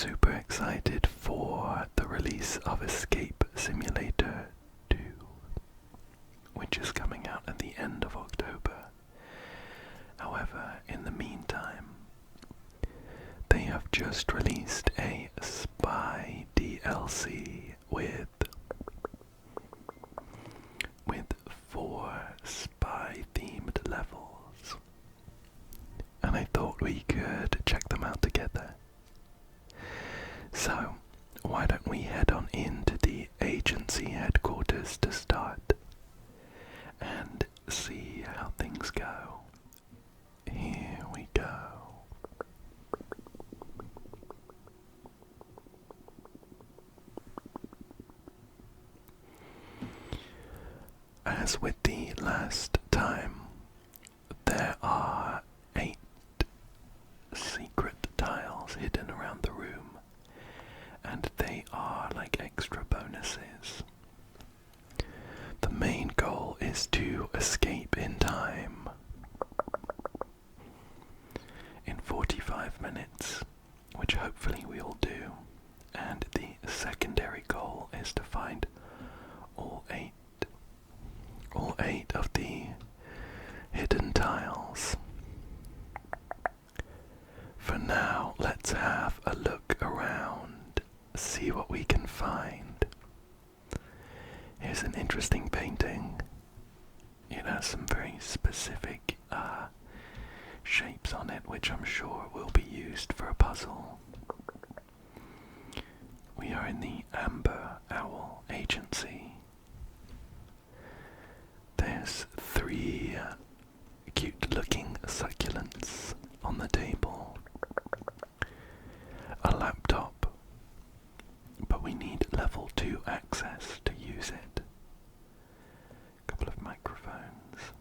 super excited for the release of Escape Simulator 2, which is coming out at the end of October. However, in the meantime, they have just released a spy DLC with 4 spy-themed levels, and I thought we could check them out together. So, why don't we head on into the agency headquarters to start and see how things go. Here we go. As with the last time, there are 8 secret tiles hidden around the room, and they are like extra bonuses. The main goal is to escape in time in 45 minutes, which hopefully we'll do, and the secondary goal is to find all eight of the hidden tiles. For now, let's have a look around, see what we can find. Here's an interesting painting. It has some very specific shapes on it, which I'm sure will be used for a puzzle. We are in the Amber Owl Agency. There's 3 cute-looking succulents on the table. A laptop, but we need level 2 access to use it. A couple of microphones.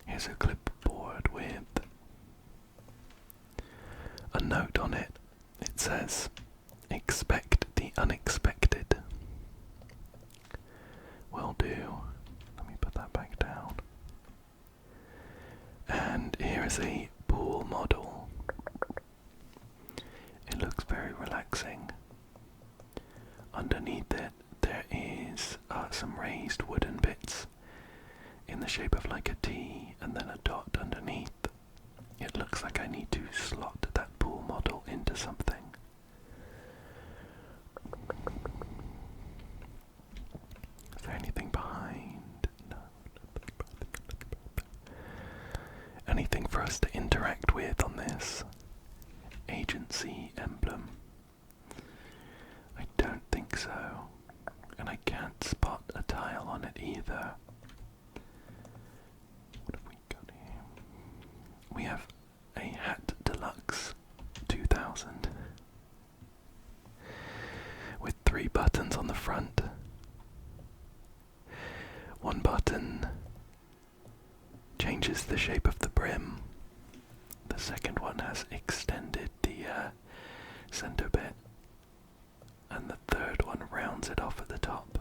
Here's a clipboard with a note on it. It says, "Expect the unexpected." Will do. Let me put that back down. And here is a pool model. It looks very relaxing. Underneath it, there is some raised wooden bits in the shape of like a T and then a dot underneath. It looks like I need to slot that pool model into something. Is there anything behind? No. Anything for us to interact with on this agency emblem? I don't think so. And I can't spot a tile on it either. What have we got here? We have a Hat Deluxe 2000 with 3 buttons on the front. One button changes the shape of the brim. The second one has extended the center bit, and the third one rounds it off at the top.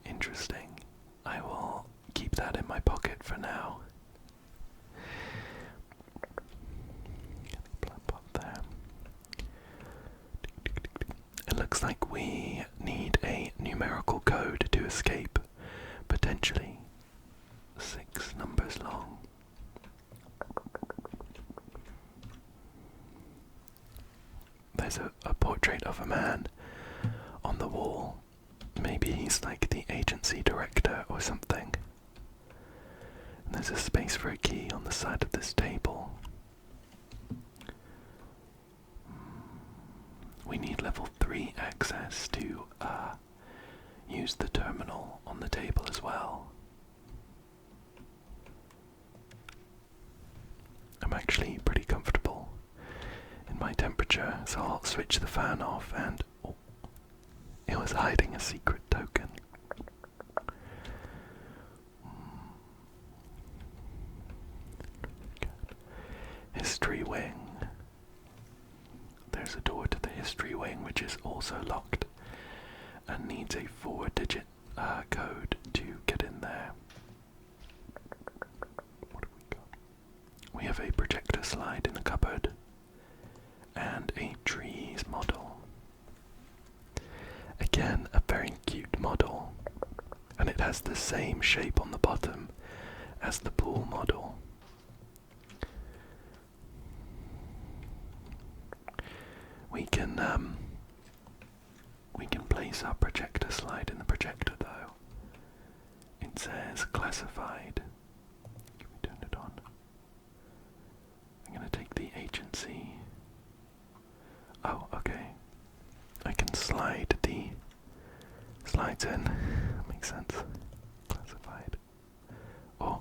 Interesting. I will keep that in my pocket for now. Plop up there. It looks like we need a numerical code to escape, potentially 6 numbers long. There's a portrait of a man on the wall. Maybe he's like the agency director or something. And there's a space for a key on the side of this table. We need level 3 access to use the terminal on the table as well. I'm actually pretty comfortable in my temperature, so I'll switch the fan off, and it was hiding a secret token. History wing. There's a door to the history wing, which is also locked and needs a 4-digit code to get in there. What have we got? We have a projector slide in the cupboard and a trees model. Again, a very cute model, and it has the same shape on the bottom as the pool model. We can place our projector slide in the projector though. It says classified. Can we turn it on? I'm gonna take the agency. Oh, okay. I can slide the slides in. Makes sense. Classified. Oh,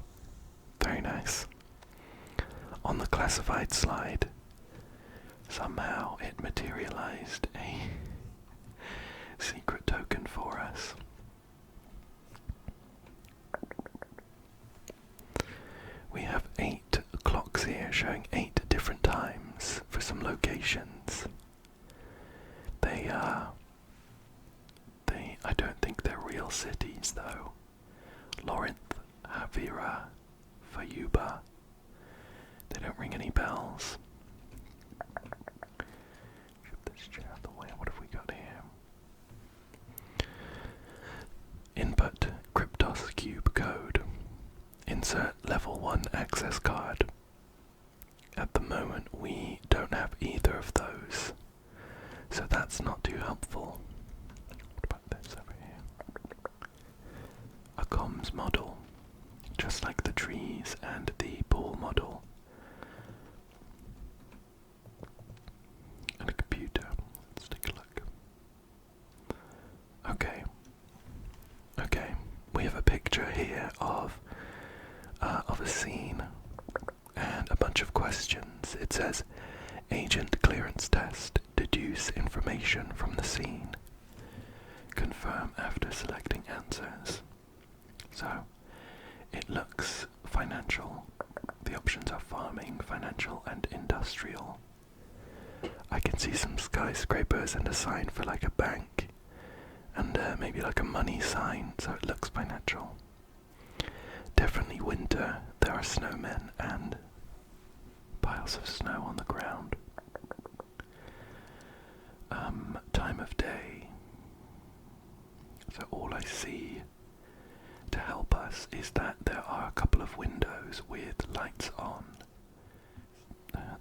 very nice. On the classified slide, somehow it materialized a secret token for us. We have 8 clocks here showing 8 different times for some locations. I don't think they're real cities though. Lorinth, Havira, Fayuba. They don't ring any bells. Shift this chair out the way. What have we got here? Input Cryptos cube code. Insert level 1 access card. At the moment we don't have either of those, so that's not too helpful. What about this over here? A comms model, just like the trees and the pool model. And a computer. Let's take a look. Okay, we have a picture here of a scene and a bunch of questions. It says, agent clearance test, deduce information from the scene, confirm after selecting answers. So, it looks financial. The options are farming, financial, and industrial. I can see some skyscrapers and a sign for like a bank, and maybe like a money sign, so it looks financial. Definitely winter. There are snowmen and piles of snow on the ground. Time of day. So all I see to help us is that there are a couple of windows with lights on.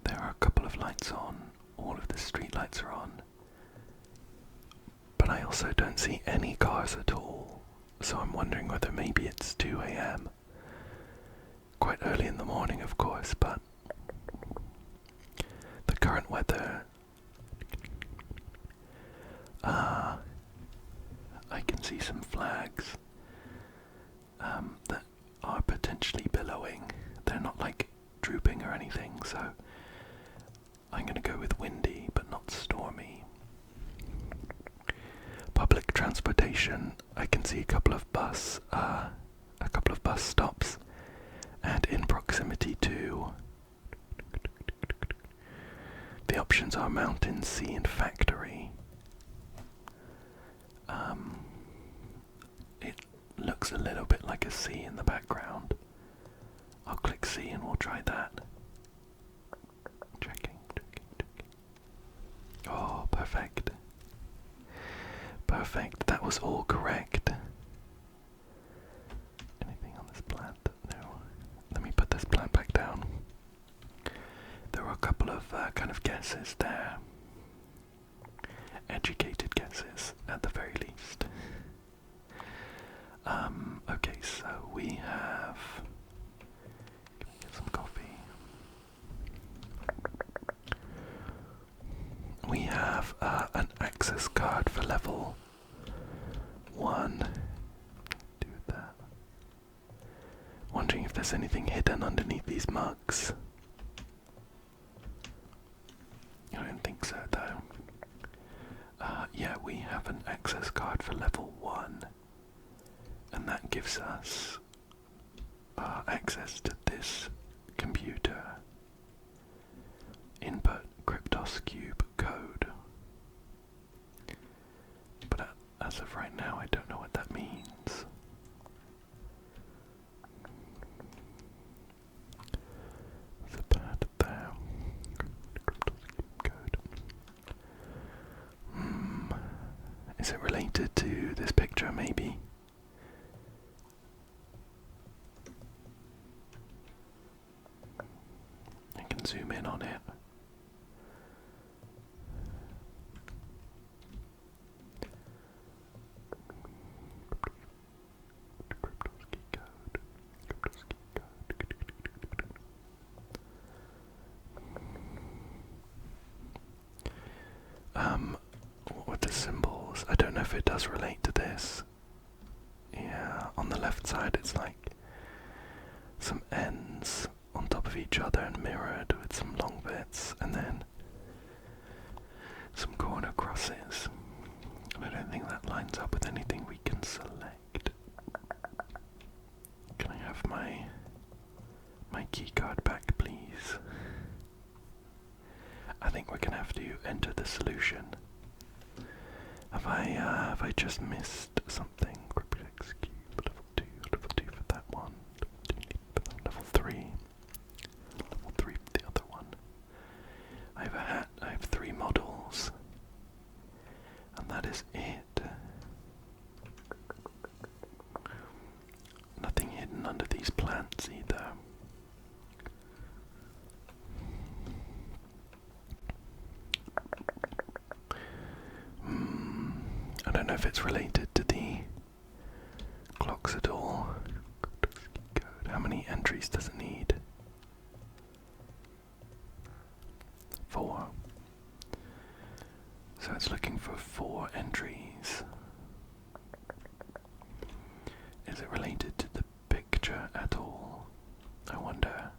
There are a couple of lights on. All of the street lights are on. But I also don't see any cars at all. So I'm wondering whether maybe it's 2 AM. Quite early in the morning, of course, but the current weather, I can see some flags that are potentially billowing. They're not like drooping or anything, so I'm going to go with windy but not stormy. Public transportation, I can see a couple of bus stops, and in proximity to the options are mountain, sea, and factory. It looks a little bit like a sea in the background. I'll click sea and we'll try that. Checking. Oh, perfect. Perfect, that was all correct. Anything on this plant? No. Let me put this plant back down. There were a couple of kind of guesses there. Educated guesses, at the very least. Okay, so we have... Can we get some coffee? We have an access card for level 1. Do that. Wondering if there's anything hidden underneath these mugs. I don't think so, though. Yeah, we have an access card for level 1, and that gives us access to this computer. Input Cryptos cube code. But as of right now, I don't know what that means. The Is it related to this picture, maybe? I can zoom in on it. What were the symbols? I don't know if it does relate to this. Yeah, on the left side it's like some ends on top of each other and mirrored with some long bits, and then some corner crosses. And I don't think that lines up with anything we can select. Can I have my keycard back, please? I think we're gonna have to enter the solution. Have I just missed something? Cryptex cube, level 2 for that one, level 3 for the other one. I have a hat, I have 3 models, and that is it. Nothing hidden under these plants either. I don't know if it's related to the clocks at all. How many entries does it need? 4. So it's looking for 4 entries. Is it related to the picture at all? I wonder.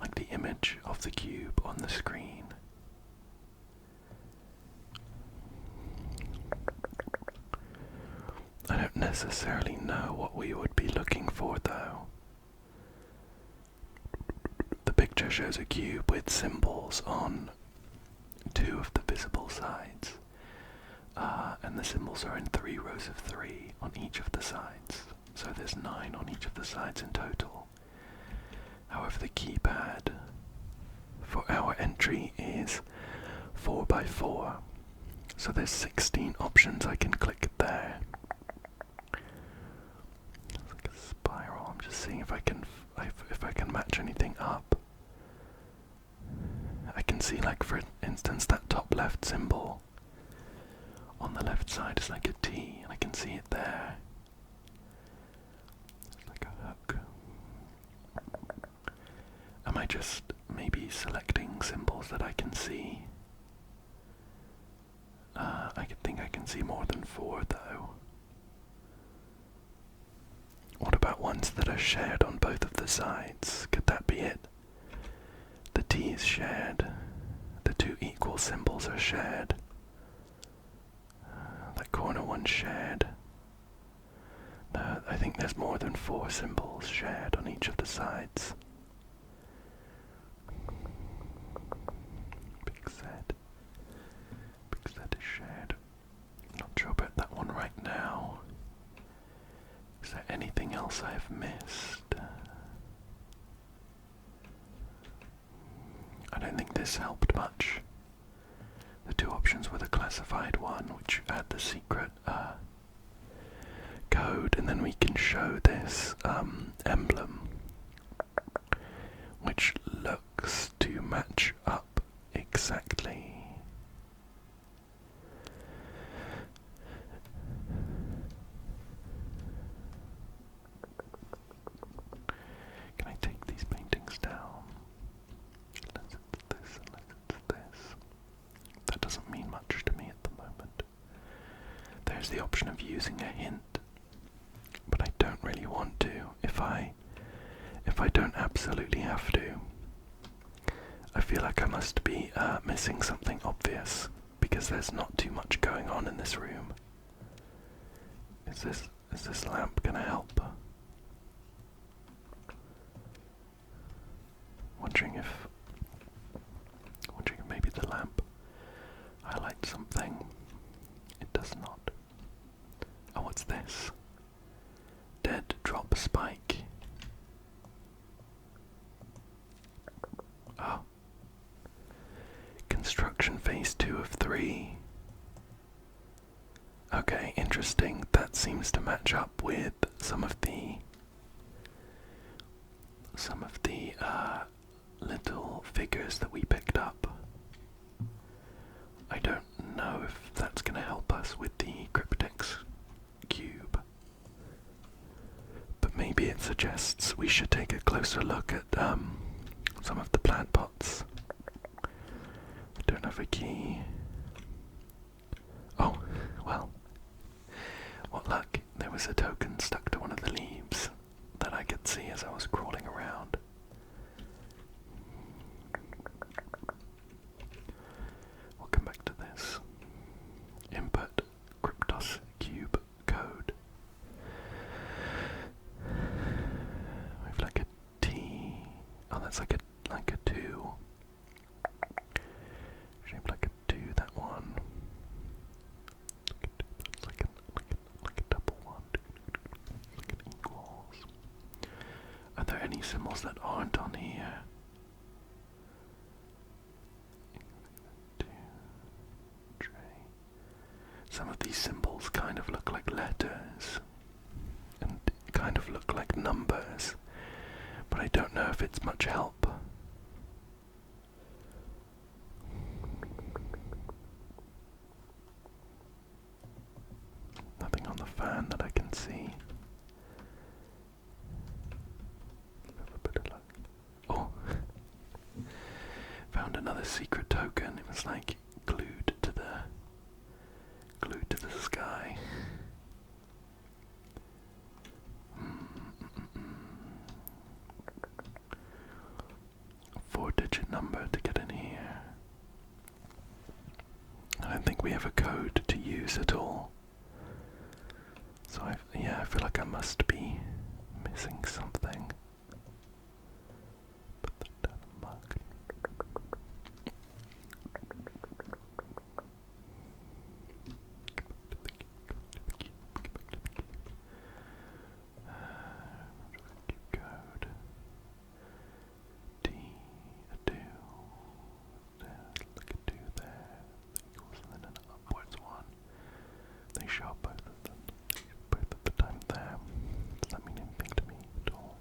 Like the image of the cube on the screen. I don't necessarily know what we would be looking for, though. The picture shows a cube with symbols on 2 of the visible sides, and the symbols are in 3 rows of 3 on each of the sides, so there's 9 on each of the sides in total. However, the keypad for our entry is 4x4, so there's 16 options I can click there. It's like a spiral. I'm just seeing if I can match anything up. I can see, like, for instance, that top left symbol on the left side is like a T, and I can see it there. It's like a hook. Am I just maybe selecting symbols that I can see? I think I can see more than 4, though. What about ones that are shared on both of the sides? Could that be it? The T is shared. The 2 equal symbols are shared. That corner one's shared. No, I think there's more than 4 symbols shared on each of the sides. Big Z. Big Z is shared. Not sure about that one right now. Is there anything else I've missed? I don't think this helped much. The 2 options were the classified one, which had the secret code, and then we can show this emblem, which looks to match up exactly. Can I take these paintings down? Unless it's this, unless it's this. That doesn't mean much to me at the moment. There's the option of using a hint, but I don't really want to. If I don't absolutely have to, I feel like I must be missing something obvious, because there's not too much going on in this room. Is this lamp gonna help? Wondering if maybe the lamp highlights something. It does not. Oh, what's this? Dead drop spike. Oh. Construction phase 2 of 3. Okay, interesting. That seems to match up with some of the little figures that we picked up. I don't know if that's going to help us with the cryptex cube, but maybe it suggests we should take a closer look at some of the plant pots. I don't have a key. Oh, well, what luck. There was a token stuck to one of the leaves that I could see as I was crawling around. We'll come back to this. Input Cryptos cube code. We have like a T. Oh, that's like a 2. Shaped like a 2, that one. It's like a double one. Like an equals. Are there any symbols that aren't on here? Some of these symbols kind of look like letters and kind of look like numbers, but I don't know if it's much help. Nothing on the fan that I can see. Oh, found another secret token. It was like glued to the sky. 4-digit number to get in here. I don't think we have a code to use at all. So I feel like I must be missing something. Put that down the mug. Code D, a 2. There's like a 2 there. Equals and then an upwards 1. They show up both at the time there. Does that mean anything to me at all?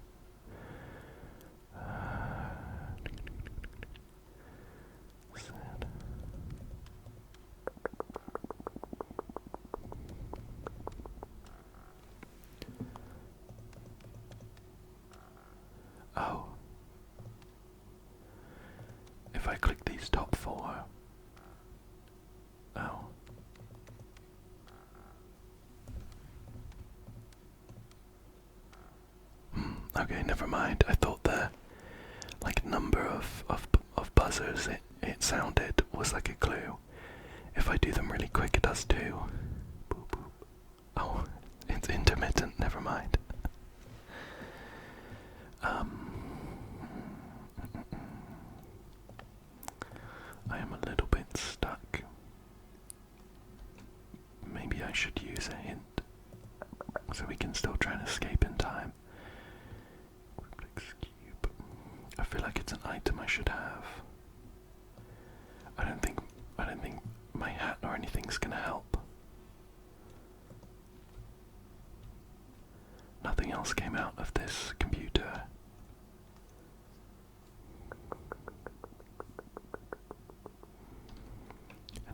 Sad. Oh. If I click these top 4. Oh. Okay, never mind. I thought the number of buzzers it sounded was like a clue. If I do them really quick, it does too. Boop boop. Oh, it's intermittent. Never mind. I am a little bit stuck. Maybe I should use a hint so we can still try and escape in time. Cube. I feel like it's an item I should have. I don't think my hat or anything's gonna help. Nothing else came out of this computer.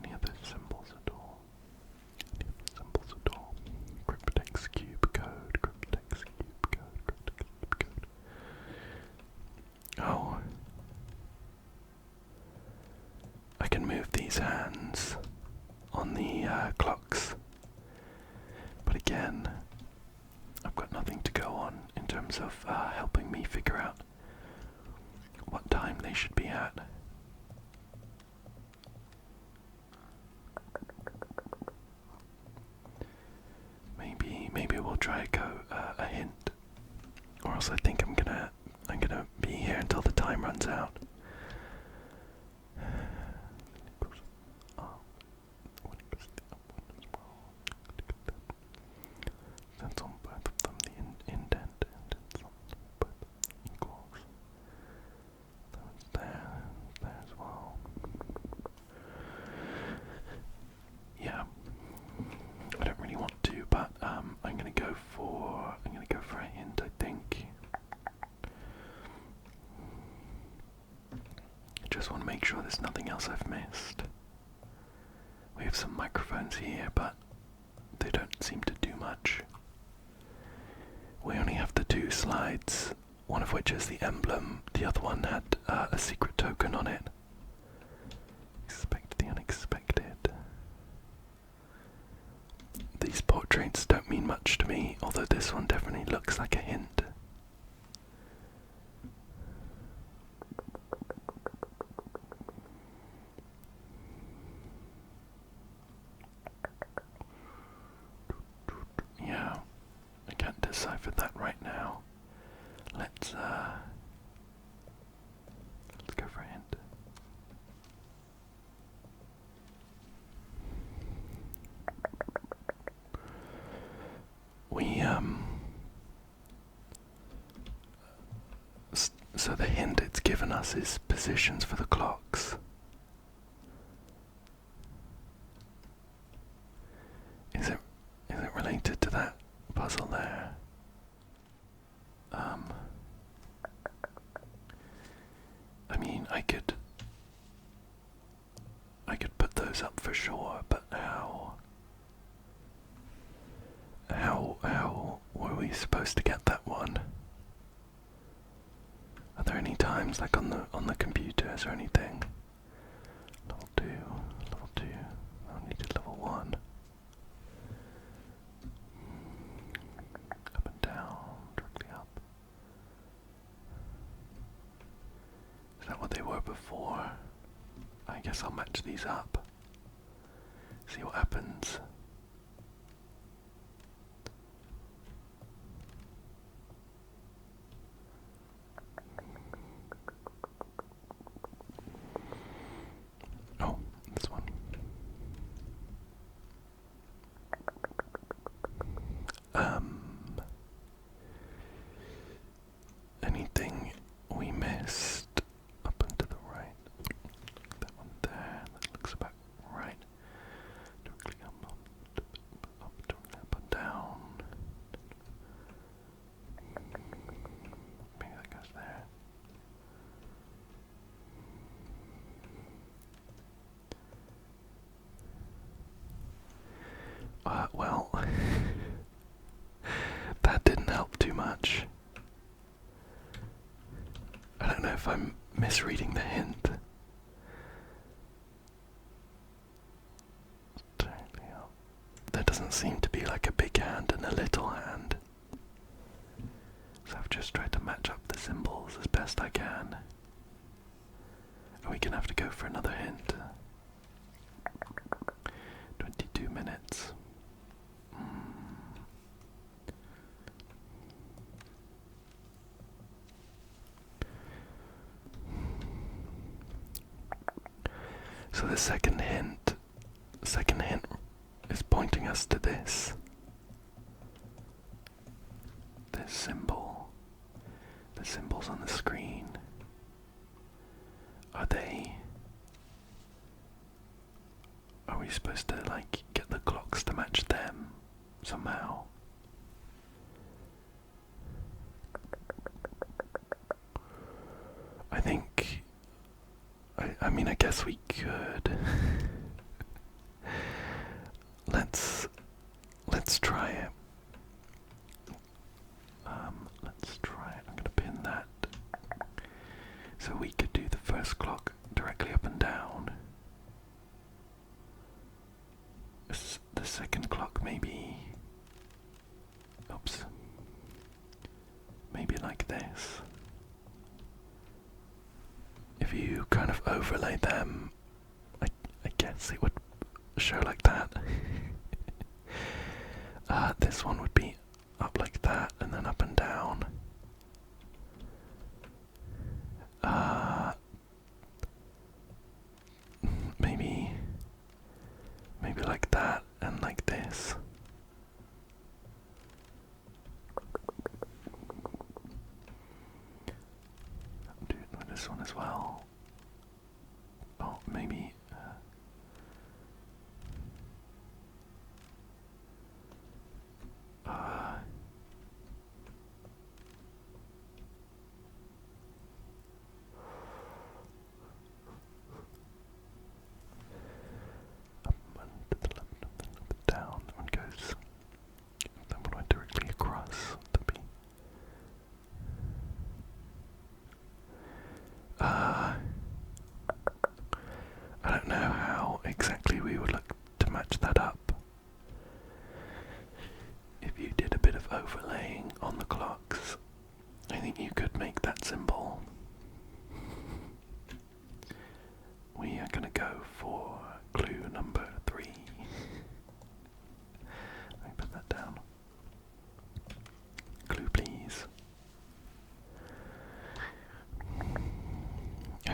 Any other symbols at all? Cryptex cube code, cryptex cube code, cryptex cube code. Oh. I can move these hands on the clocks. But again, I've got nothing to go on in terms of helping me figure out what time they should be at. Maybe we'll try a hint, or else I think I'm gonna be here until the time runs out. That's on both of them. The indent and it's on both equals. That was there as well. Yeah. I don't Just want to make sure there's nothing else I've missed. We have some microphones here, but they don't seem to do much. We only have the 2 slides, one of which is the emblem, the other one had a secret token on it. Expect the unexpected. These portraits don't mean much to me, although this one definitely looks like a hint. Yeah, I can't decipher that right now. Let's go for a hint. So the hint it's given us is positions for the clocks. Is it related to that puzzle there? I mean, I could put those up for sure, but how were we supposed to get that one? Are there any times, like on the computers or anything? Level 2, I only did level 1. Up and down, directly up. Is that what they were before? I guess I'll match these up. See what happens. Oh, this one. Anything we missed up and to the right? That one there, that looks about right. Directly up and down. Maybe that goes there. Well, that didn't help too much. I don't know if I'm misreading the hint. There doesn't seem to be like a big hand and a little hand. So I've just tried to match up the symbols as best I can. Are we gonna have to go for another hint? 22 minutes. So the second hint is pointing us to this symbol. The symbols on the screen. Are we supposed to like get the clocks to match them somehow? I think I mean, I guess we could. Let's try it. Let's try it. I'm gonna pin that. So we could do the first clock directly up and down. The second clock maybe. Oops. Maybe like this. If you kind of overlay them, I guess it would show like that. This one would be up like that and then up and down. Maybe like that and like this. Do it with this one as well. Oh, maybe.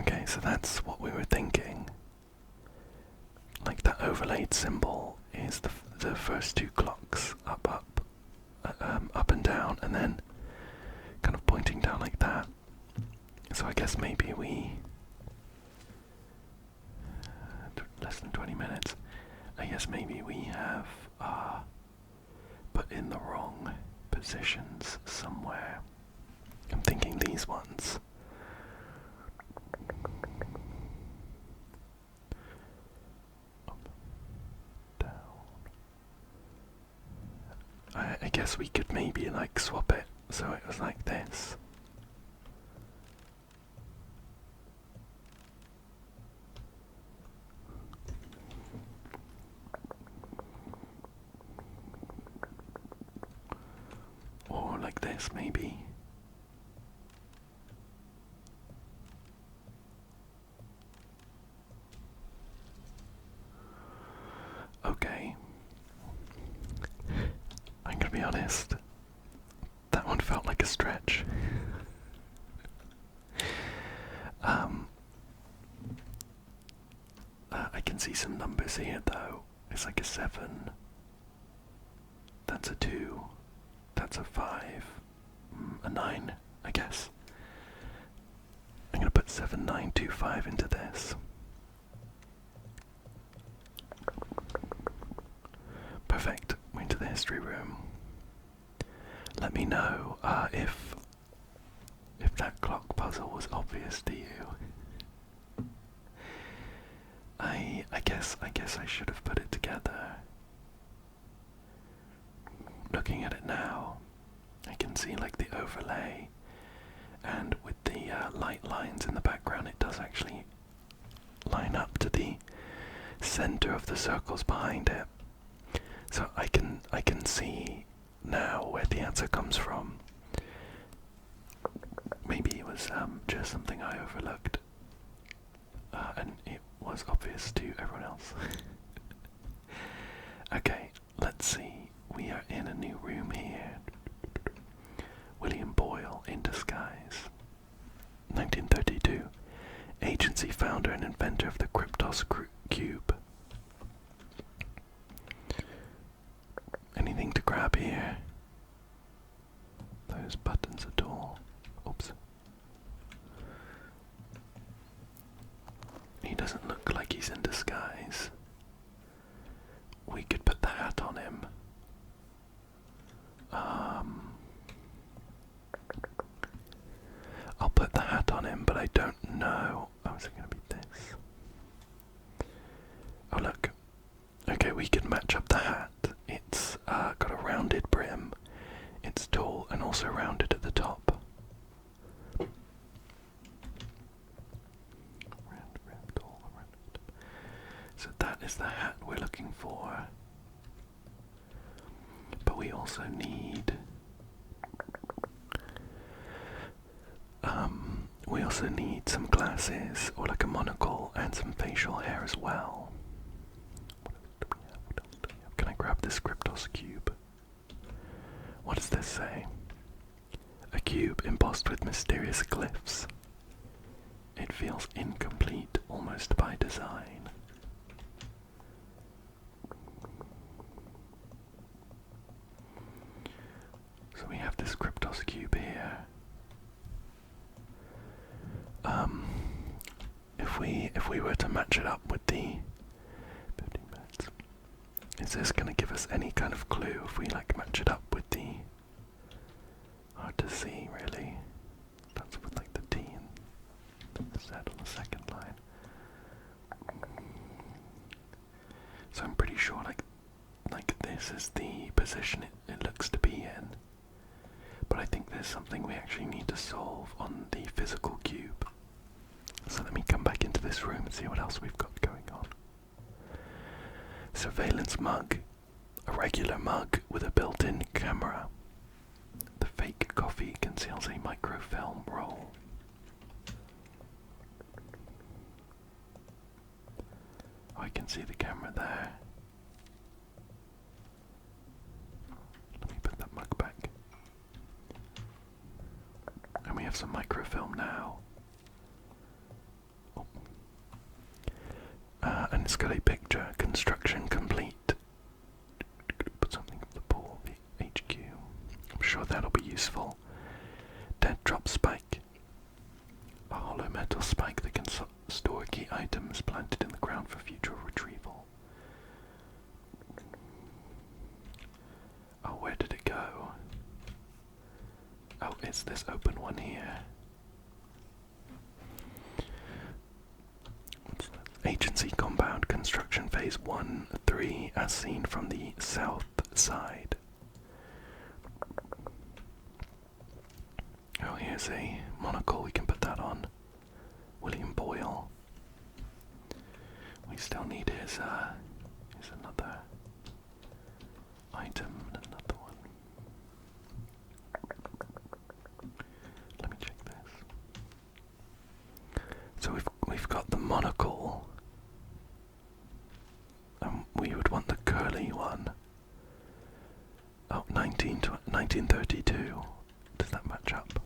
Okay, so that's what we were thinking. Like that overlaid symbol is the first two clocks, up and down, and then kind of pointing down like that. So I guess maybe we... less than 20 minutes. I guess maybe we have put in the wrong positions somewhere. I'm thinking these ones. Up, down. I guess we could maybe like swap it so it was like this. Or like this, maybe. Okay. I'm gonna be honest. That one felt like a stretch. I can see some numbers here though. It's like a 7. That's a 2. That's a 5. A 9, I guess. I'm gonna put 7925 into this. Perfect. We're into the history room. Let me know if that clock puzzle was obvious to you. I guess I should have put it together. Looking at it now, I can see like the overlay, and with the light lines in the background, it does actually line up to the center of the circles behind it. So I can see now where the answer comes from. Maybe it was just something I overlooked, and it was obvious to everyone else. Okay, let's see. We are in a new room here. William Boyle in disguise. 1932. Agency founder and inventor of the cryptex cube. Anything to grab here? Those buttons at all? Oops. He doesn't look like he's in disguise. We could put the hat on him. I'll put the hat on him, but I don't know. Oh, is it going to be this? Oh, look. Okay, we can match up the hat. It's got a rounded brim. It's tall and also rounded at the top. So that is the hat we're looking for. But we also need... some glasses, or like a monocle, and some facial hair as well. What else do we have? Can I grab this cryptex cube? What does this say? A cube embossed with mysterious glyphs. It feels incomplete, almost by design. So we have this cryptex cube here. If we were to match it up with the 15 minutes, is this going to give us any kind of clue if we like match it up with the... Hard to see really. That's with like the T and the Z on the second line. So I'm pretty sure like this is the position it looks to be in. But I think there's something we actually need to solve on the physical cube. So let me come back into this room and see what else we've got going on. Surveillance mug. A regular mug with a built-in camera. The fake coffee conceals a microfilm roll. Oh, I can see the camera there. Let me put that mug back. And we have some microfilm now. escalate picture. Construction complete. Put something in the pool. The HQ. I'm sure that'll be useful. Dead drop spike. A hollow metal spike that can store key items planted in the ground for future retrieval. Oh, where did it go? Oh, it's this open one here. Agency compound construction phase 1-3 as seen from the south side. Oh, here's a monocle, we can put that on. William Boyle. We still need his, here's another item and another one. Let me check this. So we've got the monocle. We would want the curly one. Oh, 1932. Does that match up?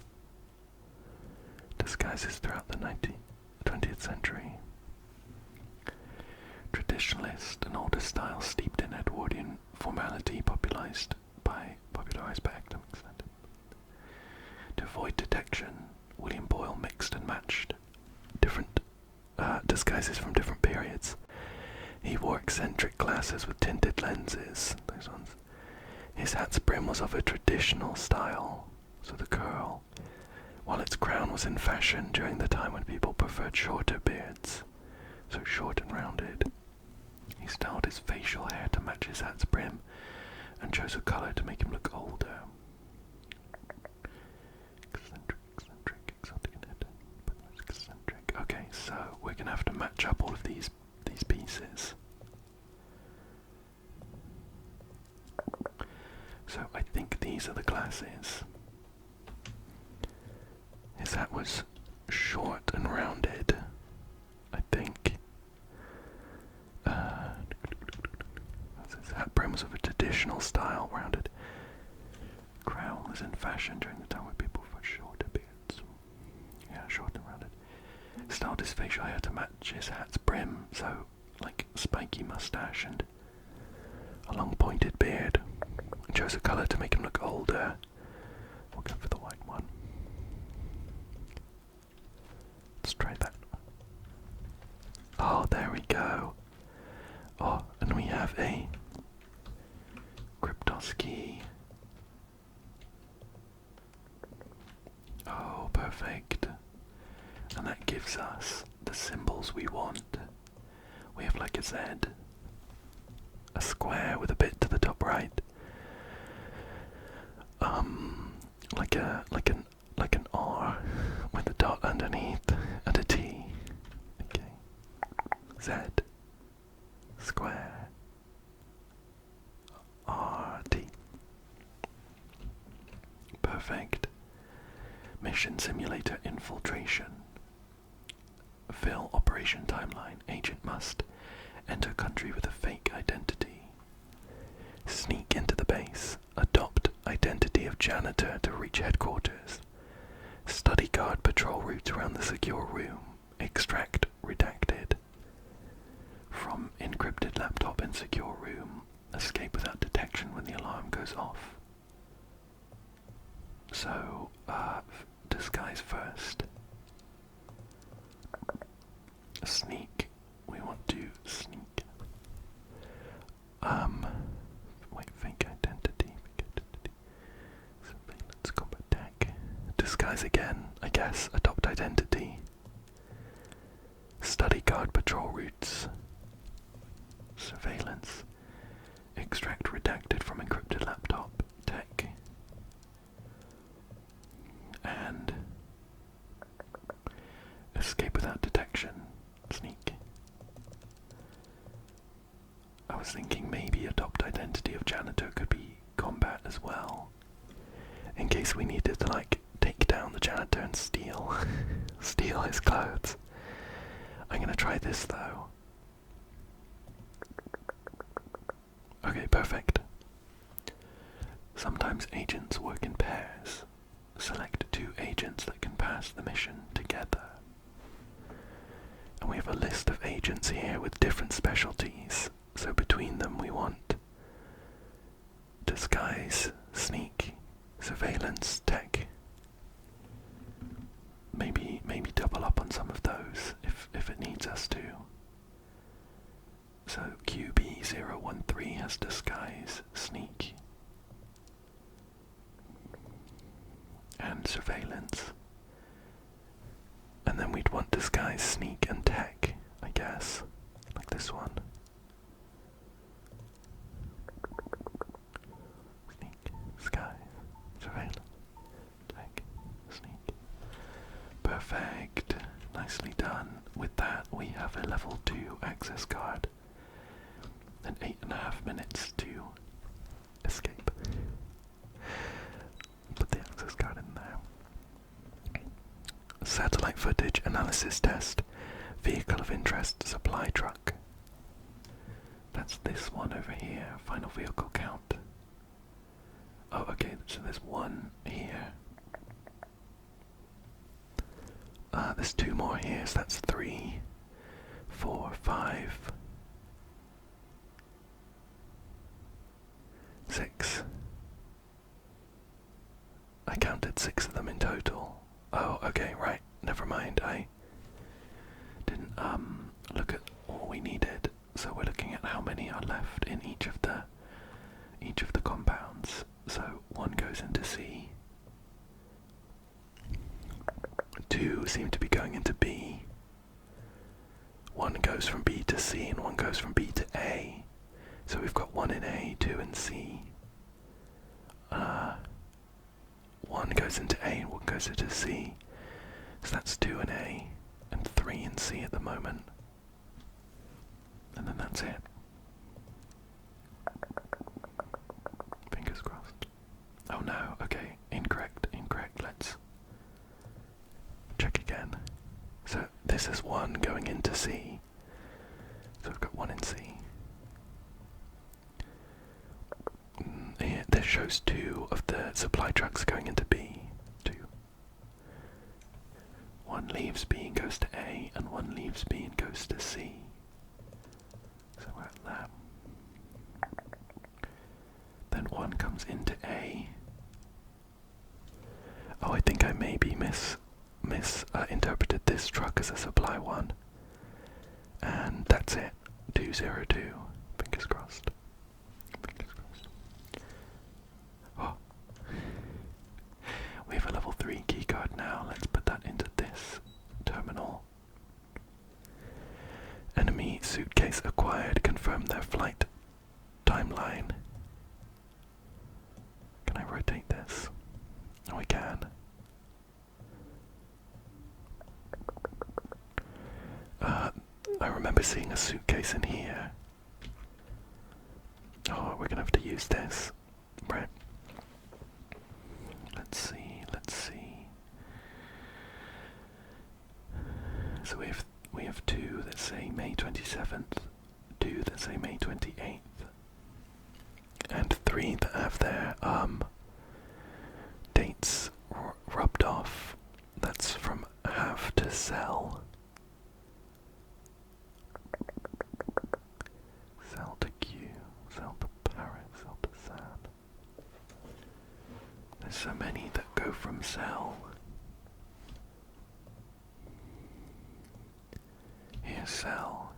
Disguises throughout the 20th century. Traditionalist, an older style steeped in Edwardian formality, popularized by academic standards. To avoid detection, William Boyle mixed and matched different disguises from different periods. He wore eccentric glasses with tinted lenses, those ones. His hat's brim was of a traditional style, so the curl, while its crown was in fashion during the time when people preferred shorter beards, so short and rounded. He styled his facial hair to match his hat's brim, and chose a colour to make him look older. Eccentric. Okay, so we're gonna have to match up all of these pieces. So I think these are the glasses. His hat was short and rounded, I think. His hat brim was of a traditional style, rounded. Crown was in fashion during the time when people preferred shorter beards. Yeah, short and rounded. Styled his facial hair to match his hat's brim, so like spiky mustache and a long pointed beard. And chose a colour to make him look older. We'll go for the white one. Let's try that. Oh, there we go. Oh, and we have a cryptex key. Oh, perfect. And that gives us the symbols we want. We have like a Z, a square with a bit to the top right, like an R with a dot underneath and a T. Okay. Z, square, R, T. Perfect. Mission simulator infiltration. Fill operation timeline. Agent must enter country with a fake identity. Sneak into the base. Adopt identity of janitor to reach headquarters. Study guard patrol routes around the secure room. Extract redacted from encrypted laptop in secure room. Escape without detection when the alarm goes off. So, disguise first. Sneak. We want to sneak. Wait, fake identity. Surveillance, combat tech. Disguise again, I guess. Adopt identity. Study guard patrol routes. Surveillance. Extract redacted from encrypted laptop. Tech. And escape without detection. Sneak. I was thinking maybe adopt identity of janitor could be combat as well. In case we needed to like take down the janitor and steal his clothes. I'm gonna try this though. Okay, perfect. Sometimes agents work in pairs. Select 2 agents that can pass the mission together. And we have a list of agents here with different specialties. So between them we want disguise, sneak, surveillance, tech. Maybe double up on some of those if it needs us to. So QB013 has disguise, sneak, and surveillance. And then we'd want disguise, sneak, and tech, I guess. Like this one. Sneak, disguise, surveillance, tech, sneak. Perfect. Nicely done. With that, we have a level 2 access card. And 8.5 minutes to escape. Put the access card in there. Satellite footage analysis test. Vehicle of interest, supply truck. That's this one over here. Final vehicle count. Oh, okay, so there's one here. There's 2 more here, so that's 3, 4, 5, 6. I counted 6 of them in total. Oh, okay, right. Never mind. I didn't look at all we needed. So we're looking at how many are left in each of the compounds. So 1 goes into C. 2 seem to be going into B. 1 goes from B to C and 1 goes from B to A. So we've got 1 in A, 2 in C. 1 goes into A and 1 goes into C. So that's 2 in A and 3 in C at the moment. And then that's it. Fingers crossed. Oh no, okay, incorrect. Let's check again. So this is 1 going into C. So we've got 1 in C. Here, this shows 2 of the supply trucks going into B. 2. 1 leaves B and goes to A, and 1 leaves B and goes to C. So we're at that. Then 1 comes into A. Oh, I think I maybe misinterpreted this truck as a supply one. And that's it. 202. Fingers crossed. Fingers crossed. Oh. We have a level 3 keycard now. Let's put that into this terminal. Enemy suitcase acquired. Confirm their flight timeline. Can I rotate this? Oh, I can. I remember seeing a suitcase in here. Oh, we're gonna have to use this. Right. Let's see. So we have 2 that say May 27th, 2 that say May 28th, and 3 that have their dates rubbed off. That's from have to sell. Sell to Q, sell to Paris, sell to San. There's so many that go from sell. Here's sell.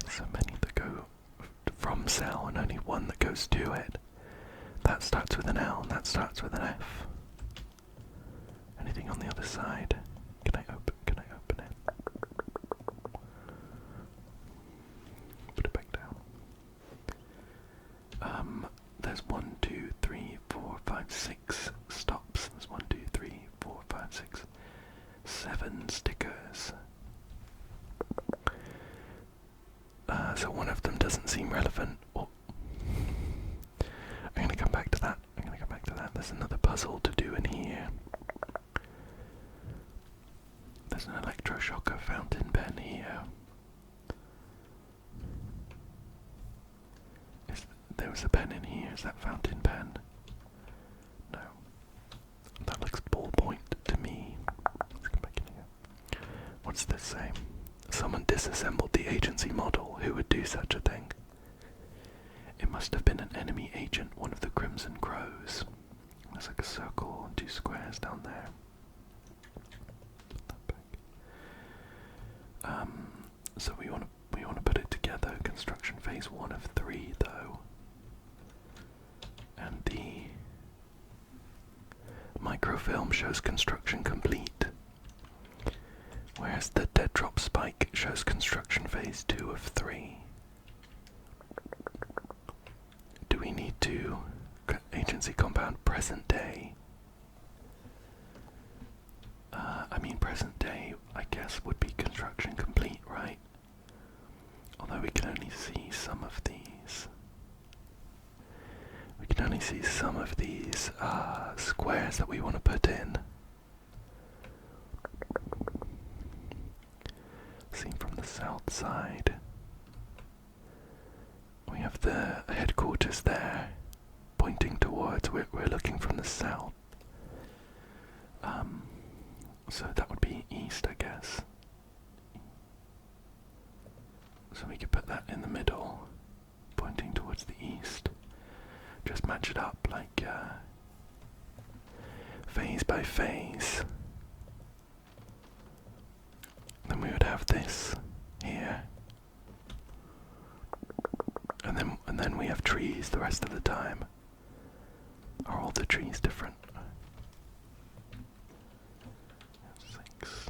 There's so many that go from sell and only 1 that goes to it. That starts with an L and that starts with an F. Anything on the other side? Can I open it? Put it back down. There's 1, 2, 3, 4, 5, 6 stops. There's 1, 2, 3, 4, 5, 6, 7 stickers. So 1 of them doesn't seem relevant. Oh. I'm gonna come back to that. There's another puzzle to do in here. There's an electroshocker fountain pen here. There was a pen in here. Is that fountain pen? No. That looks ballpoint to me. Let's come back in here. what's this say? Someone disassembled the agency model. Who would do such a thing? It must have been an enemy agent, one of the Crimson Crows. There's like a circle and 2 squares down there. So we want to put it together. Construction phase 1 of 3 though. And the microfilm shows construction complete. Whereas the dead drop spike shows construction phase 2 of 3. Do we need to agency compound present day? I mean present day I guess would be construction complete, right? Although we can only see some of these. We can only see some of these squares that we want to put in. Seen from the south side. We have the headquarters there, pointing towards, we're looking from the south. So that would be east, I guess. So we could put that in the middle, pointing towards the east. Just match it up like phase by phase. Then we would have this here. And then we have trees the rest of the time. Are all the trees different? 6.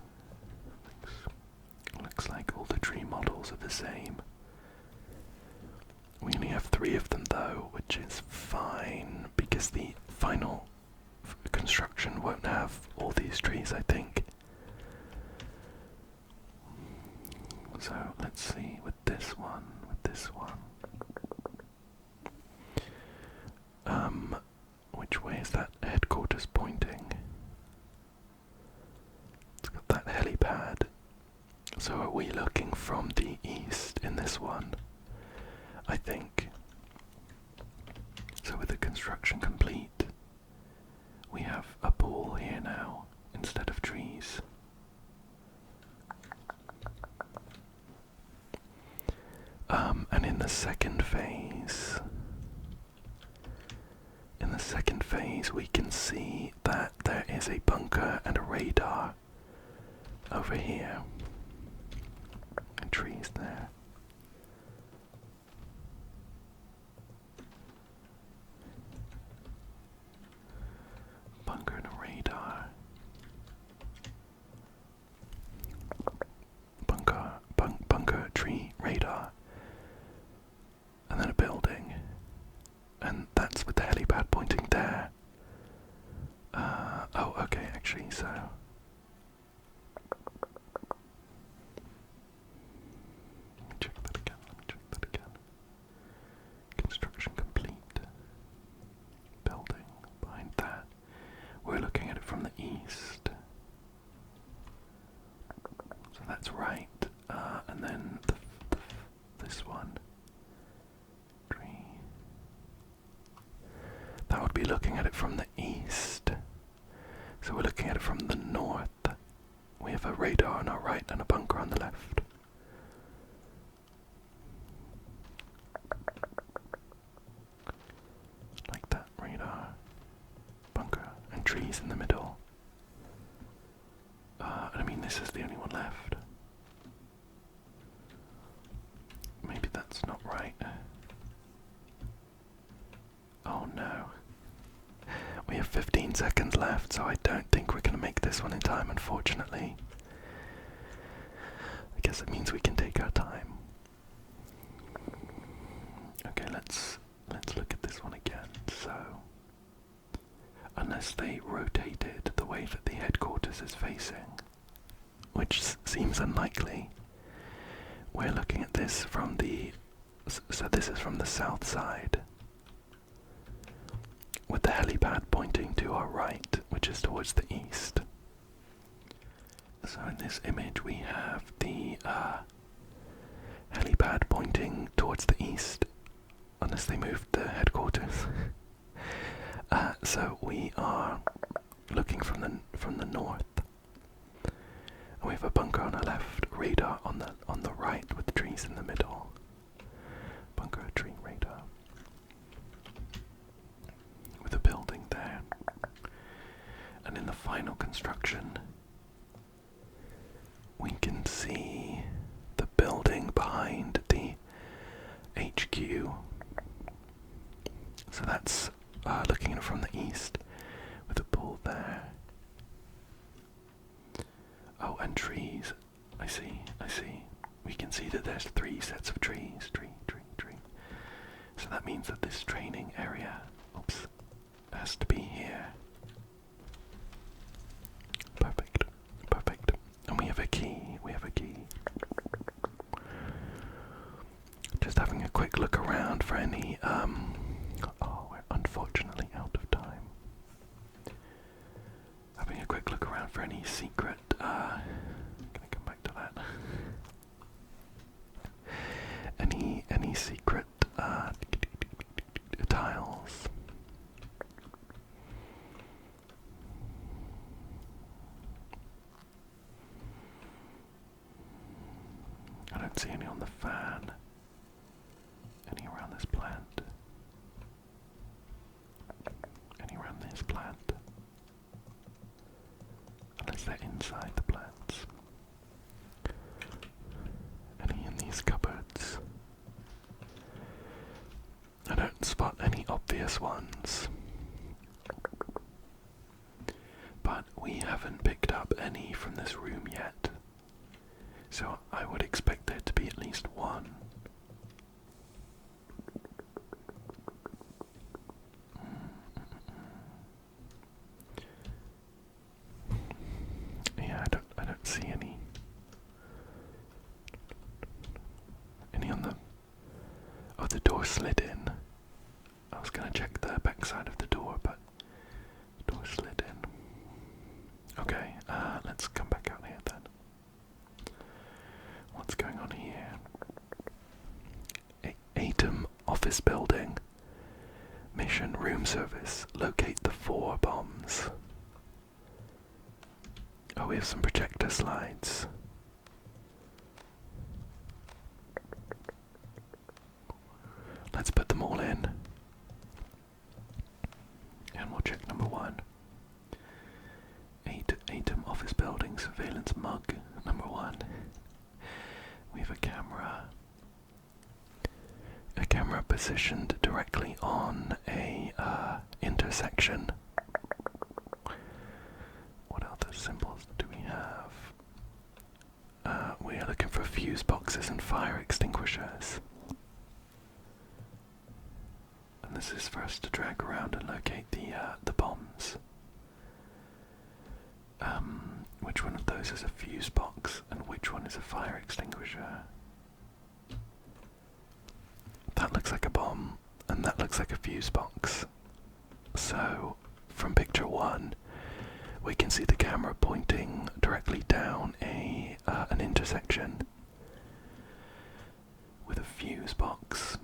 Looks like all the tree models are the same. We only have 3 of them though, which is fine because the final construction won't have all these trees, I think. So let's see with this one. Which way is that headquarters pointing? It's got that helipad. So are we looking from the east in this one? I think. So with the construction complete, we have a pool here now instead of trees. And in the second phase, we can see that there is a bunker and a radar over here, and trees there. Bunker and a radar. Bunker, tree, radar. And then a building. And that's with the helipad pointing there. Oh, okay, actually, so... Let me check that again. Construction complete. Building behind that. We're looking at it from the east. So that's right. And then this one. That would be looking at it from the east. So we're looking at it from the north. We have a radar on our right and a bunker on the left. Like that, radar, bunker, and trees in the middle. And I mean, this is the only one left. Maybe that's not right. Oh no. We have 15 seconds left, so I don't think we're going to make this one in time, unfortunately. I guess it means we can take our time. Okay, let's look at this one again. So, unless they rotated the way that the headquarters is facing, which seems unlikely, we're looking at this from the... So this is from the south side, with the helipad pointing to our right, which is towards the east. So in this image we have the helipad pointing towards the east, unless they moved the headquarters. So we are looking from the north, and we have a bunker on the left, radar on the right with the trees in the middle. Bunker, tree, radar. With a building there. And in the final construction, we can see the building behind the HQ. So that's looking in from the east with a pool there. Oh, and trees. I see. We can see that there's 3 sets of trees. Tree. So that means that this training area, has to be here. Perfect. And we have a key. Just having a quick look around for any, we're unfortunately out of time. Having a quick look around for any secret, gonna come back to that. Any secret, tiles. I don't see any on the fan. Any around this plant? Any around this plant? Unless they're inside the plants. Any in these cupboards? I don't spot any obvious ones. But we haven't picked up any from this room yet. So I would expect there to be at least one. Yeah, I don't see any. Any on the... Oh, the door slid in. I was gonna check the back side of the door, but the door slid in. Okay, let's come back out here then. What's going on here? Atom office building. Mission room service. Locate the 4 bombs. Oh, we have some projector slides. Let's put them all in. And we'll check number 1. Atom office building surveillance mug. Number 1. We have a camera. A camera positioned directly on a intersection. What other symbols do we have? We are looking for fuse boxes and fire extinguishers. And this is for us to drag around and locate the bombs. Which one of those is a fuse box and which one is a fire extinguisher? That looks like a bomb and that looks like a fuse box. So from picture 1 we can see the camera pointing directly down an intersection with a fuse box.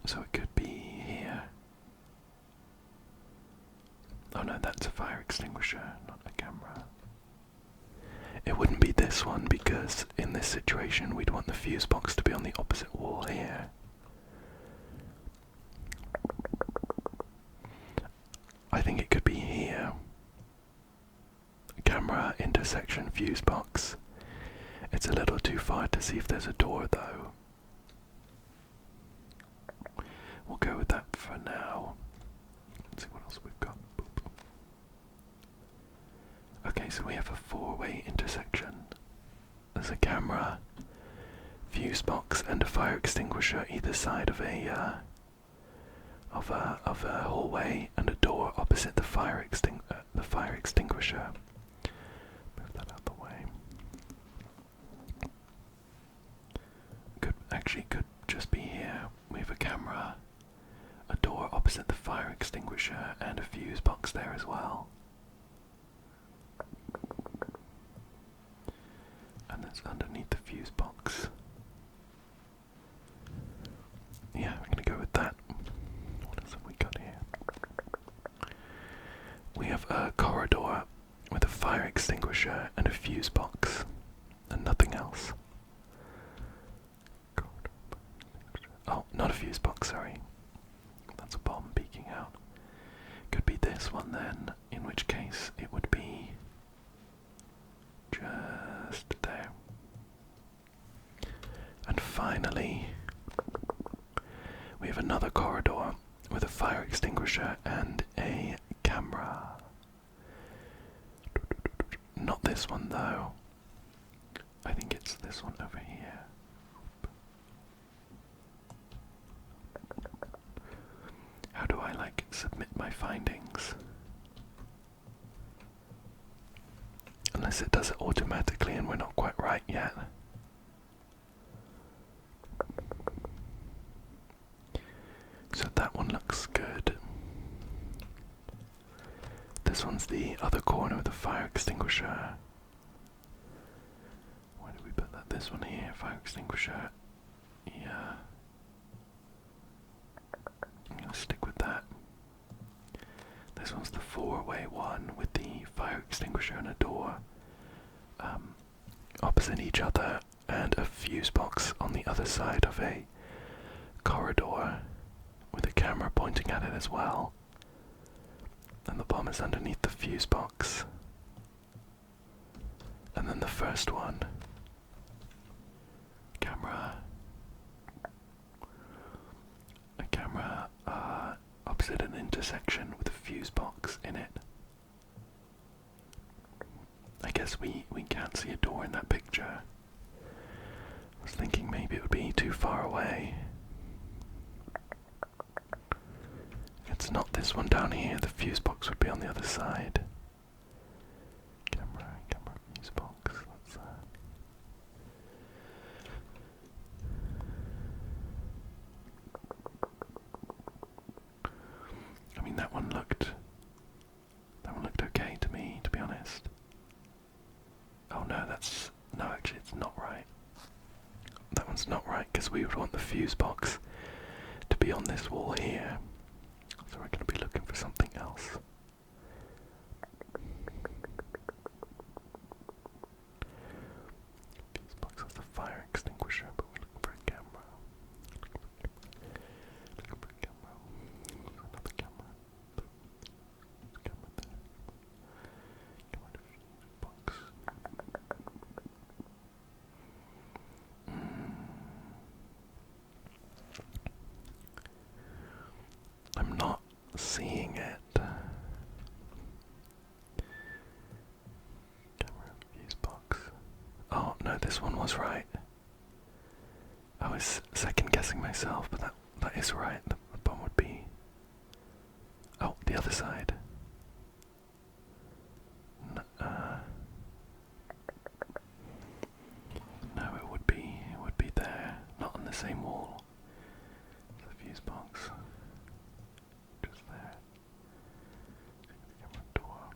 So it could be here. Oh no, that's a fire extinguisher, not a camera. It wouldn't be this one because in this situation we'd want the fuse box to be on the opposite wall here. I think it could be here. Camera, intersection, fuse box. It's a little too far to see if there's a door though. We'll go with that for now. Let's see what else we've got. Boop. Okay, so we have a 4-way intersection. There's a camera, fuse box, and a fire extinguisher either side of a hallway, and a door opposite the fire extinguisher. Move that out the way. Could just be here. We have a camera, a door opposite the fire extinguisher, and a fuse box there as well. And that's underneath the fuse box. Yeah, we're gonna go with that. What else have we got here? We have a corridor with a fire extinguisher and a fuse box, and nothing else. Oh, not a fuse box, sorry. That's a bomb peeking out. Could be this one then, in which case it would be just there. And finally, we have another corridor with a fire extinguisher and a camera. Not this one though. I think it's this one over here. How do I submit my findings? Unless it does it automatically and we're not quite right yet. So that one looks good. This one's the other corner with the fire extinguisher. Why did we put that? This one here, fire extinguisher. Yeah. I'm gonna stick with that. This one's the four-way one with the fire extinguisher and a door opposite each other, and a fuse box on the other side of a corridor with a camera pointing at it as well. And the bomb is underneath the fuse box. And then the first one, a camera opposite an intersection with a fuse box in it. I guess we can't see a door in that picture. I was thinking maybe it would be too far away. It's not this one down here, the fuse box would be on the other side. Camera, fuse box, that's I mean, that one looked okay to me, to be honest. Oh no, no, actually it's not right. That one's not right, because we would want the fuse box to be on this wall here. So we're going to be looking for something else. Fuse box has the fire extinguisher, but we're looking for a camera. Looking for a camera. Another camera. Camera there. Camera to fuse box. I'm not seeing it. Camera fuse box. Oh no, this one was right. I was second guessing myself, but that is right. The bomb would be the other side. No, it would be there, not on the same wall. The fuse box. Just there. Door.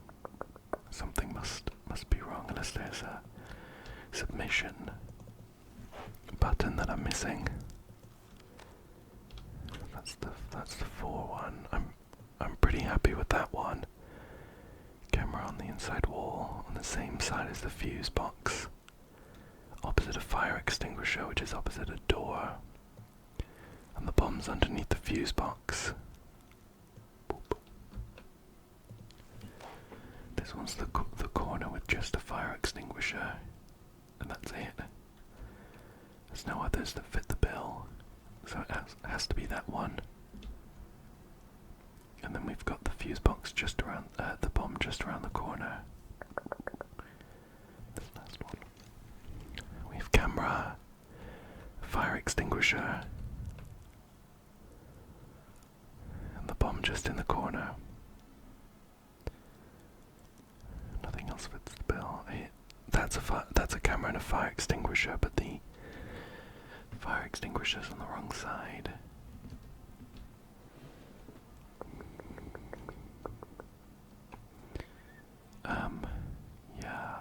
Something must be wrong unless there's a submission button that I'm missing. That's the 4-1. I'm pretty happy with that one. Camera on the inside wall, on the same side as the fuse box. Opposite a fire extinguisher, which is opposite a door. And the bomb's underneath the fuse box. Boop. This one's the corner with just a fire extinguisher. And that's it. There's no others that fit the bill. So it has to be that one. And then we've got the fuse box just around, the bomb just around the corner. This last one. We have camera, fire extinguisher, and the bomb just in the corner. Nothing else fits the bill. That's a camera and a fire extinguisher, but the fire extinguisher's on the wrong side. Yeah.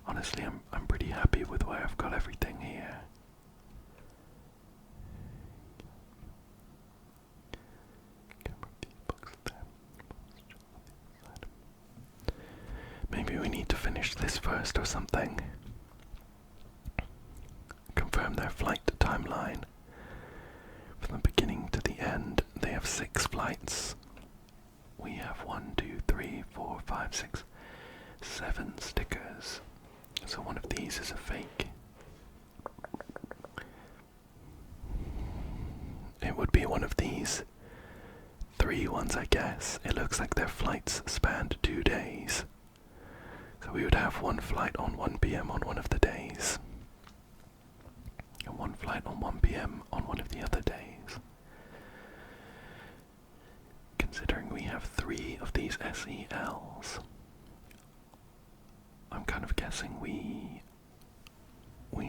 Honestly, I'm pretty happy with where I've got everything here. Maybe we need to finish this first or something. Confirm their flight timeline. From the beginning to the end, they have 6 flights. We have 1, 2, 3, 4, 5, 6, 7 stickers. So one of these is a fake. It would be one of these 3 ones, I guess. It looks like their flights spanned 2 days. So we would have 1 flight on 1 PM on one of the days. And 1 flight on 1 PM on one of the other days. Considering we have 3 of these SELs, I'm kind of guessing we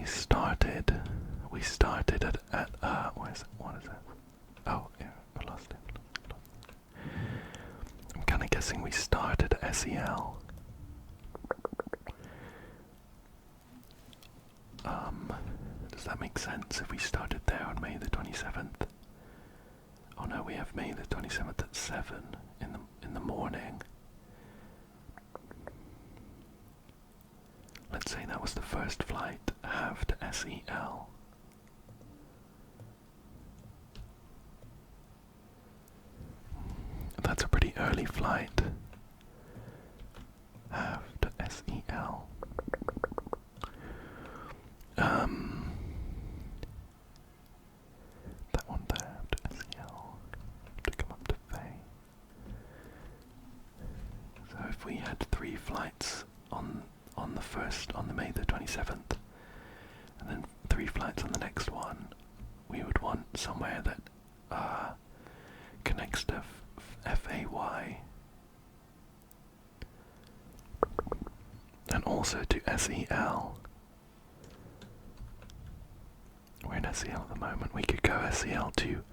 started at what is it? Oh yeah, I lost it. I'm kind of guessing we started at SEL. Does that make sense if we started there on May the 27th? Oh no, we have May the 27th at 7 in the morning. Let's say that was the first flight, halved SEL. That's a pretty early flight. Halved SEL. That one there, SEL, to come up to Faye. So if we had 3 flights on the May the 27th, and then 3 flights on the next one, we would want somewhere that connects to FAY and also to SEL. We're in SEL at the moment. We could go SEL to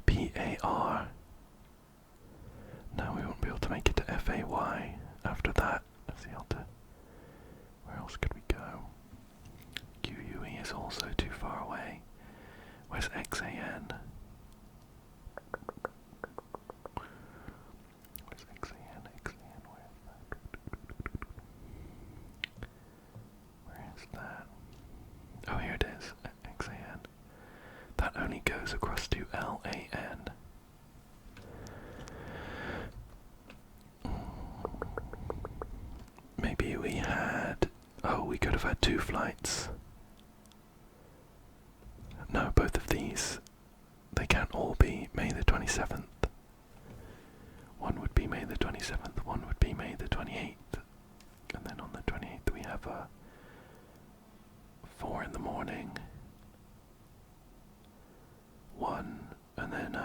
PAR. No, we won't be able to make it to FAY after that. SEL to... Where else could we go? QUE is also too far away. Where's XAN? Where's XAN? XAN, where is that? Where is that? Oh, here it is. XAN. That only goes across to LAN. Maybe we had... Oh, we could have had 2 flights. No, both of these. They can't all be May the 27th. One would be May the 27th, one would be May the 28th. And then on the 28th we have 4 in the morning. 1, and then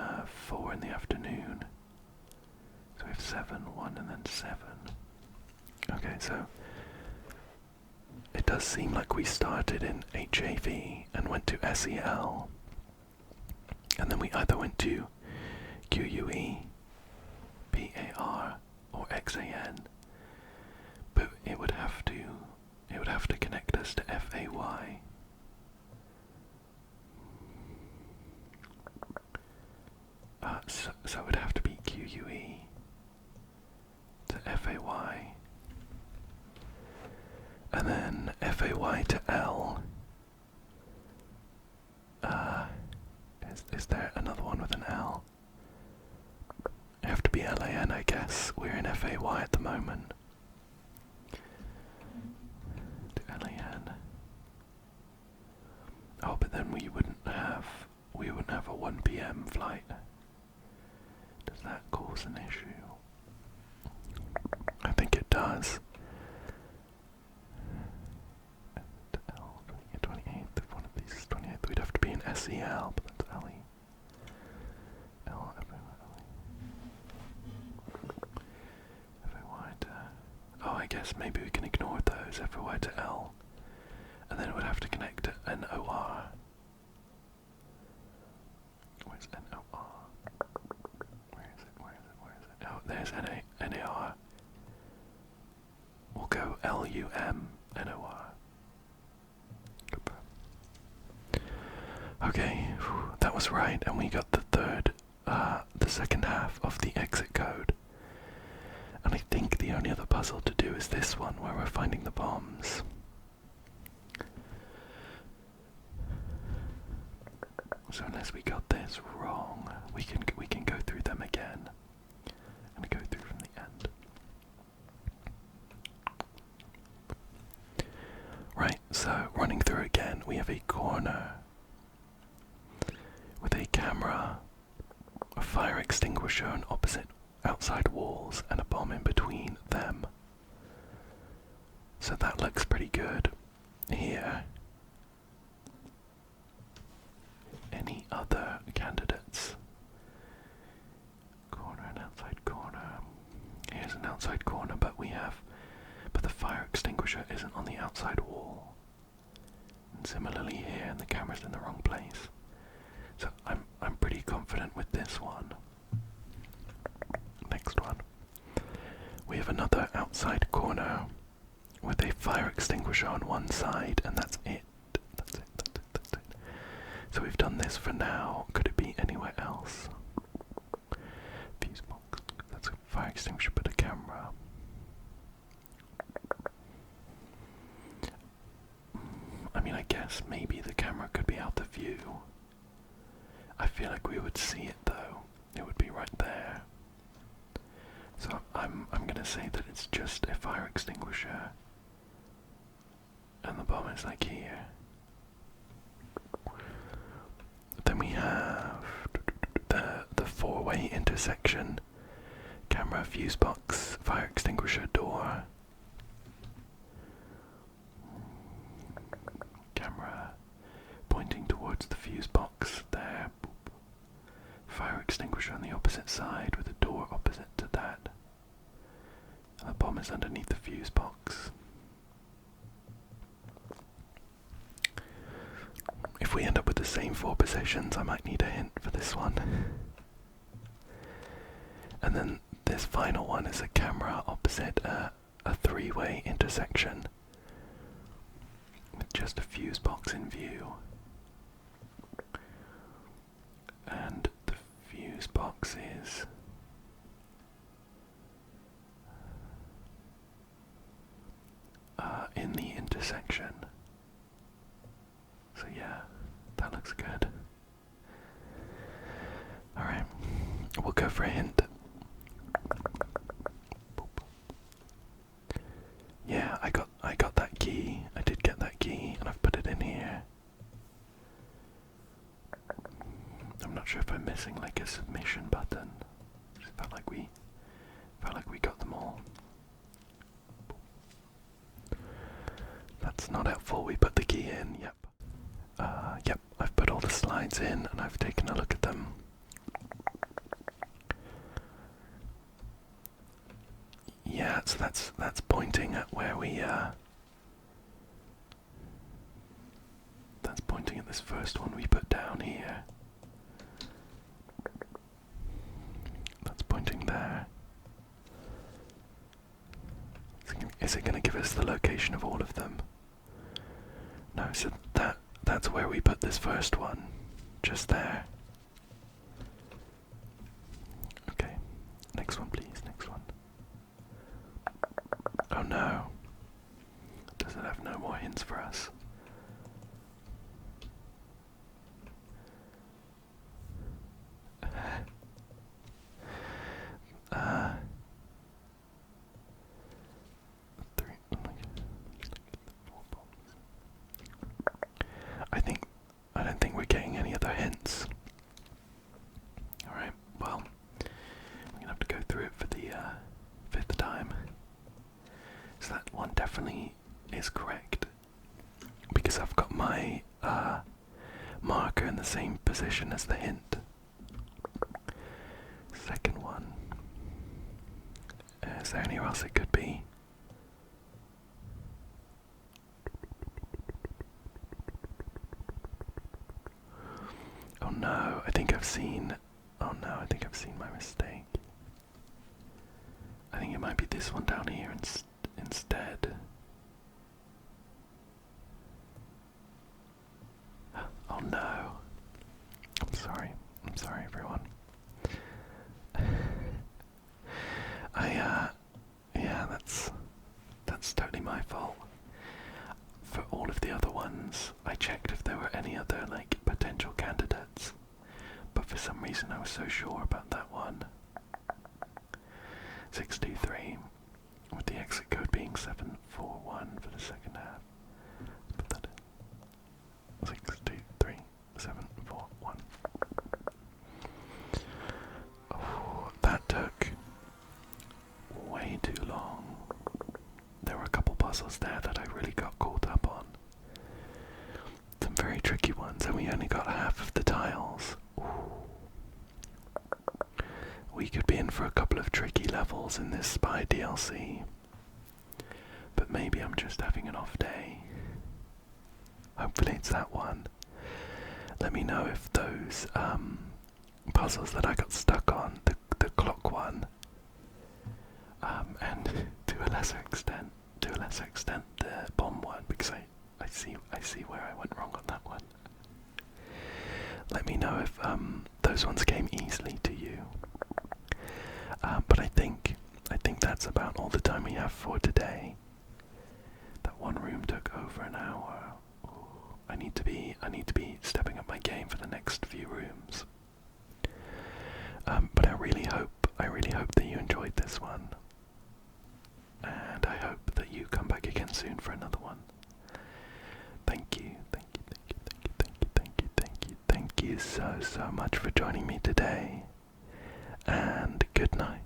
4 in the afternoon. So we have 7, 1, and then 7. Okay, so it does seem like we started in HAV and went to SEL, and then we either went to QUE, PAR, or XAN, but it would have to connect us to FAY. So it would have to be QUE to FAY, and then FAY to L. Is there another one with an L? It have to be LAN, I guess. We're in FAY at the moment. To LAN. Oh, but then we wouldn't have a 1 PM flight. Does that cause an issue? I think it does. To L, 28th, if one of these is 28th, we'd have to be in SEL, but that's LE. FAY to... Oh, I guess maybe we can ignore those, FAY to L. And then it would have to connect to NOR. Where's NOR? Where is it? Oh, there's NAR. We'll go LUM, NOR. Okay, that was right, and we got the second half of the exit code. And I think the only other puzzle to do is this one where we're finding the bombs. So unless we got this wrong, we can go through them again and go through from the end. Right, so running through again, we have a corner with a camera, a fire extinguisher on opposite outside walls, and a bomb in between them. So that looks pretty good. Here. Any other candidates? Corner and outside corner. Here's an outside corner, but the fire extinguisher isn't on the outside wall. And similarly here, and the camera's in the wrong place. So I'm pretty confident with this one. Next one. We have another outside corner with a fire extinguisher on one side, and that's it. That's it. So we've done this for now. Could it be anywhere else? Fuse box. That's a fire extinguisher, but a camera. I mean, I guess maybe the camera could be out of view. I feel like we would see it though. It would be right there. So I'm gonna say that it's just a fire extinguisher, and the bomb is like here. Then we have the four-way intersection: camera, fuse box, fire extinguisher, door. Camera pointing towards the fuse box there. Fire extinguisher on the opposite side with a door opposite to that. And the bomb is underneath the fuse box. If we end up with the same four positions, I might need a hint for this one. And then this final one is a camera opposite a three-way intersection with just a fuse box in view. And the fuse box is in the intersection. So yeah, that looks good. Alright, we'll go for a hint. Yeah, I got that key. I did get that key, and I've put it in here. I'm not sure if I'm missing like a submission button. Just felt like we got them all. That's not helpful. We put the key in. Yep. Yep. I've put all the slides in, and I've taken a look at them. Yeah. So that's pointing at where we. That's pointing at this first one we put down here. That's pointing there. Is it going to give us the location of all of them? No, so that's where we put this first one. Just there. Okay. Next one, please. Next one. Oh no. Does it have no more hints for us? I don't think we're getting any other hints. Alright, well, we're gonna have to go through it for the 5th time. So that one definitely is correct, because I've got my marker in the same position as the hint. Second one. Is there anywhere else it could be? Oh no, I think I've seen my mistake. I think it might be this one down here instead. Oh no. I'm sorry everyone. my fault. For all of the other ones, I checked if there were any other like potential candidates, but for some reason I was so sure about that one. 623, with the exit code being 741 for the second half. Put that in. 623 741. Oh, that took way too long. There were a couple puzzles there that I really got caught up on. Some very tricky ones, and we only got half of the tiles. Ooh. We could be in for a couple of tricky levels in this Spy DLC. But maybe I'm just having an off day. Hopefully it's that one. Let me know if those puzzles that I got stuck on, the clock one, and to a lesser extent the bomb one, because I see where I went wrong on that one. Let me know if those ones came easily to you. But I think that's about all the time we have for today. That one room took over an hour. Ooh, I need to be stepping up my game for the next few rooms. But I really hope that you enjoyed this one, and I hope that you come back again soon for another one. Thank you so much for joining me today, and good night.